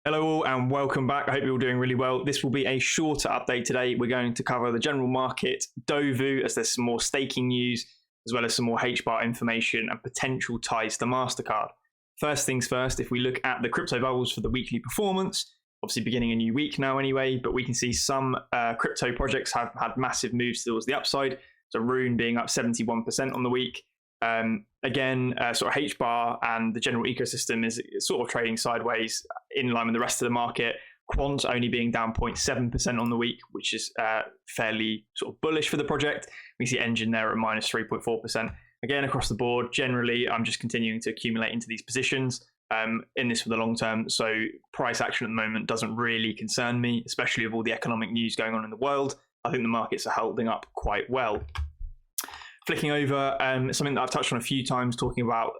Hello all and welcome back. I hope you're all doing really well. This will be a shorter update today. We're going to cover the general market, Dovu, as there's some more staking news, as well as some more HBAR information and potential ties to Mastercard. First things first, if we look at the crypto bubbles for the weekly performance, obviously beginning a new week now anyway, but we can see some crypto projects have had massive moves towards the upside. So Rune being up 71% on the week. Again, sort of HBAR and the general ecosystem is sort of trading sideways in line with the rest of the market. Quant only being down 0.7% on the week, which is fairly sort of bullish for the project. We see Engine there at minus 3.4%. Again, across the board, generally, I'm just continuing to accumulate into these positions in this for the long term. So price action at the moment doesn't really concern me, especially with all the economic news going on in the world. I think the markets are holding up quite well. Flicking over, something that I've touched on a few times, talking about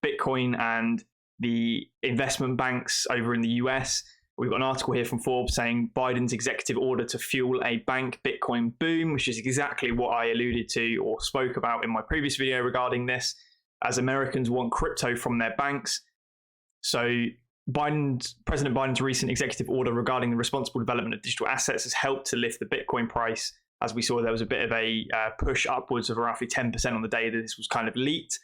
Bitcoin and the investment banks over in the US. We've got an article here from Forbes saying Biden's executive order to fuel a bank Bitcoin boom, which is exactly what I alluded to or spoke about in my previous video regarding this, as Americans want crypto from their banks. So President Biden's recent executive order regarding the responsible development of digital assets has helped to lift the Bitcoin price. As we saw, there was a bit of a push upwards of roughly 10% on the day that this was kind of leaked.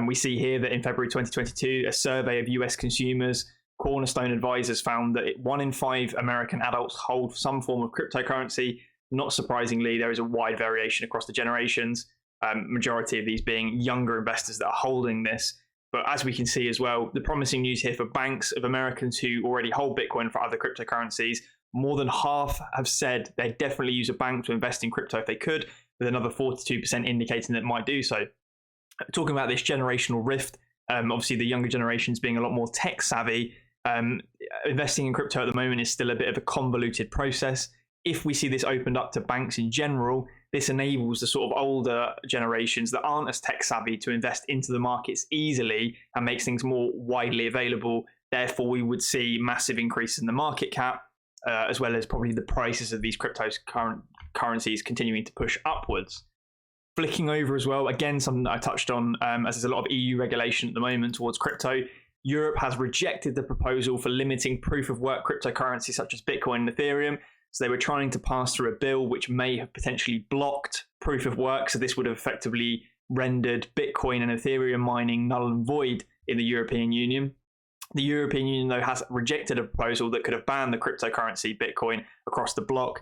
We see here that in February 2022, a survey of US consumers, Cornerstone Advisors, found that 1 in 5 American adults hold some form of cryptocurrency. Not surprisingly, there is a wide variation across the generations, majority of these being younger investors that are holding this. But as we can see as well, the promising news here for banks of Americans who already hold Bitcoin for other cryptocurrencies, more than half have said they'd definitely use a bank to invest in crypto if they could, with another 42% indicating that it might do so. Talking about this generational rift, obviously the younger generations being a lot more tech savvy, investing in crypto at the moment is still a bit of a convoluted process. If we see this opened up to banks in general, this enables the sort of older generations that aren't as tech savvy to invest into the markets easily and makes things more widely available. Therefore, we would see massive increase in the market cap, as well as probably the prices of these currencies continuing to push upwards. Flicking over as well, again, something that I touched on, as there's a lot of EU regulation at the moment towards crypto. Europe has rejected the proposal for limiting proof of work cryptocurrencies such as Bitcoin and Ethereum. So they were trying to pass through a bill which may have potentially blocked proof of work. So this would have effectively rendered Bitcoin and Ethereum mining null and void in the European Union. The European Union, though, has rejected a proposal that could have banned the cryptocurrency Bitcoin across the bloc.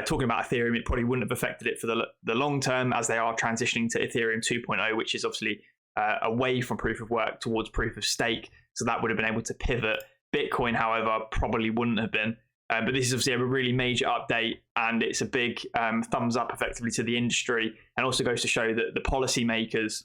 Talking about Ethereum, it probably wouldn't have affected it for the long term, as they are transitioning to Ethereum 2.0, which is obviously away from proof of work towards proof of stake. So that would have been able to pivot. Bitcoin, however, probably wouldn't have been. But this is obviously a really major update, and it's a big thumbs up effectively to the industry, and also goes to show that the policymakers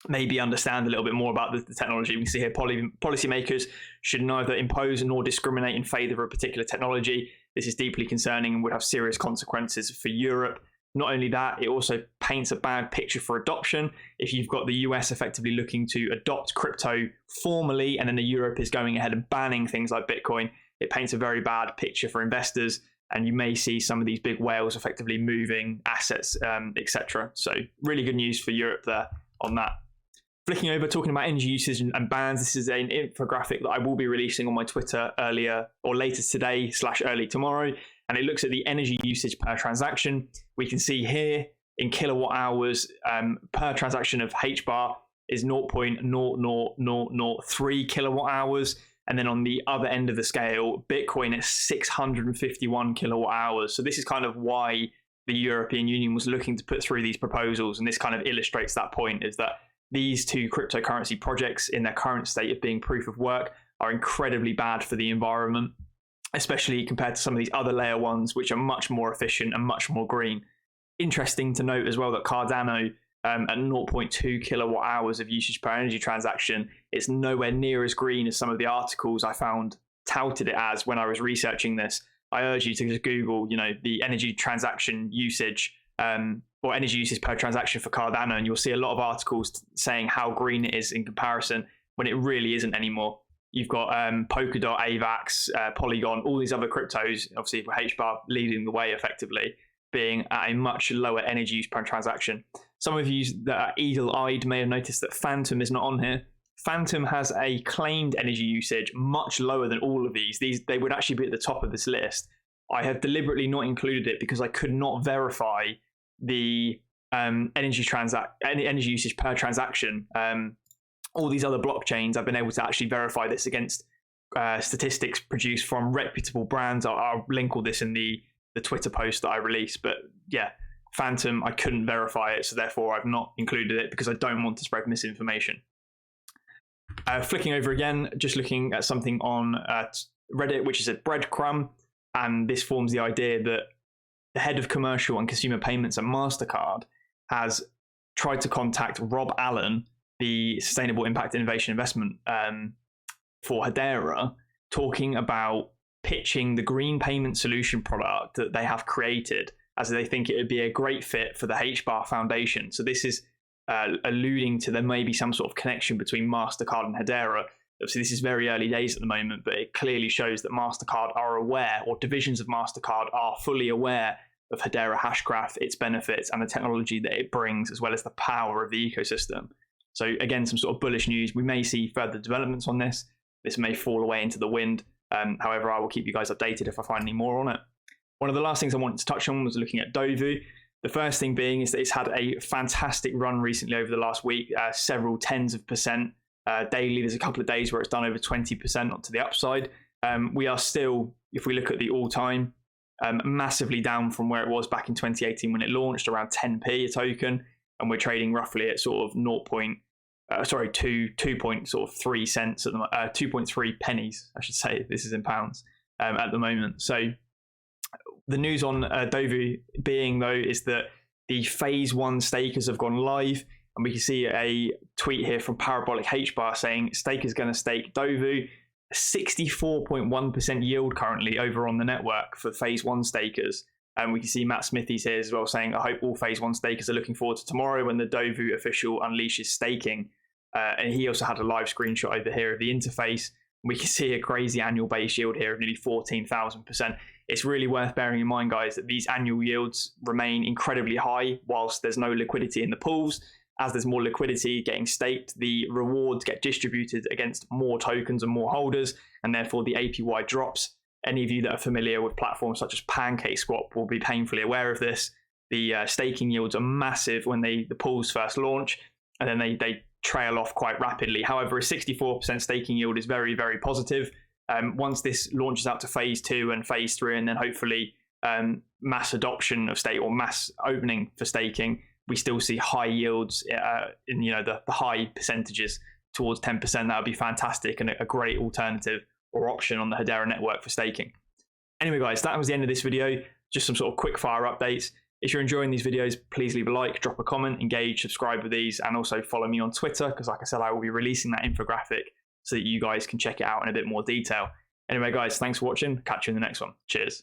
maybe understand a little bit more about the technology. We see here policymakers should neither impose nor discriminate in favour of a particular technology. This is deeply concerning and would have serious consequences for Europe. Not only that, it also paints a bad picture for adoption. If you've got the US effectively looking to adopt crypto formally, and then the Europe is going ahead and banning things like Bitcoin, it paints a very bad picture for investors, and you may see some of these big whales effectively moving assets, etc. So really good news for Europe there on that. Flicking over, talking about energy usage and bans, this is an infographic that I will be releasing on my Twitter later today / early tomorrow, and it looks at the energy usage per transaction. We can see here in kilowatt hours per transaction of HBAR is 0.00003 kilowatt hours, and then on the other end of the scale, Bitcoin is 651 kilowatt hours. So this is kind of why the European Union was looking to put through these proposals, and this kind of illustrates that point, is that these two cryptocurrency projects in their current state of being proof of work are incredibly bad for the environment, especially compared to some of these other layer ones, which are much more efficient and much more green. Interesting to note as well that Cardano at 0.2 kilowatt hours of usage per energy transaction, it's nowhere near as green as some of the articles I found touted it as when I was researching this. I urge you to just Google, the energy transaction usage or energy usage per transaction for Cardano, and you'll see a lot of articles saying how green it is in comparison, when it really isn't anymore. You've got Polkadot, AVAX, Polygon, all these other cryptos, obviously HBAR leading the way effectively, being at a much lower energy use per transaction. Some of you that are eagle-eyed may have noticed that Phantom is not on here. Phantom has a claimed energy usage much lower than all of these. They would actually be at the top of this list. I have deliberately not included it because I could not verify the energy usage per transaction. All these other blockchains, I've been able to actually verify this against statistics produced from reputable brands. I'll link all this in the Twitter post that I released. But yeah, Phantom, I couldn't verify it, so therefore I've not included it because I don't want to spread misinformation. Flicking over again, just looking at something on Reddit, which is a breadcrumb, and this forms the idea that the head of commercial and consumer payments at Mastercard has tried to contact Rob Allen, the Sustainable Impact Innovation Investment for Hedera, talking about pitching the green payment solution product that they have created, as they think it would be a great fit for the HBAR Foundation. So this is alluding to there may be some sort of connection between Mastercard and Hedera. Obviously, this is very early days at the moment, but it clearly shows that Mastercard are aware, or divisions of Mastercard are fully aware of Hedera Hashgraph, its benefits, and the technology that it brings, as well as the power of the ecosystem. So again, some sort of bullish news. We may see further developments on this. This may fall away into the wind. However, I will keep you guys updated if I find any more on it. One of the last things I wanted to touch on was looking at Dovu. The first thing being is that it's had a fantastic run recently over the last week, several tens of percent daily. There's a couple of days where it's done over 20% to the upside. We are still, if we look at the all-time, massively down from where it was back in 2018 when it launched, around 10p a token, and we're trading roughly at sort of 2.3 cents at the 2.3 pennies, I should say. This is in pounds at the moment. So the news on Dovu being, though, is that the phase 1 stakers have gone live, and we can see a tweet here from Parabolic HBAR saying stakers going to stake Dovu. 64.1% yield currently over on the network for phase 1 stakers. And we can see Matt Smithies here as well saying, I hope all phase 1 stakers are looking forward to tomorrow when the Dovu official unleashes staking. And he also had a live screenshot over here of the interface. We can see a crazy annual base yield here of nearly 14,000%. It's really worth bearing in mind, guys, that these annual yields remain incredibly high whilst there's no liquidity in the pools. As there's more liquidity getting staked, the rewards get distributed against more tokens and more holders, and therefore the APY drops. Any of you that are familiar with platforms such as PancakeSwap will be painfully aware of this. The staking yields are massive when the pools first launch, and then they trail off quite rapidly. However, a 64% staking yield is very, very positive. Once this launches out to phase 2 and phase 3, and then hopefully mass adoption of stake or mass opening for staking, we still see high yields in the high percentages towards 10%. That would be fantastic and a great alternative or option on the Hedera network for staking. Anyway, guys, that was the end of this video. Just some sort of quick fire updates. If you're enjoying these videos, please leave a like, drop a comment, engage, subscribe with these, and also follow me on Twitter, because like I said, I will be releasing that infographic so that you guys can check it out in a bit more detail. Anyway, guys, thanks for watching. Catch you in the next one. Cheers.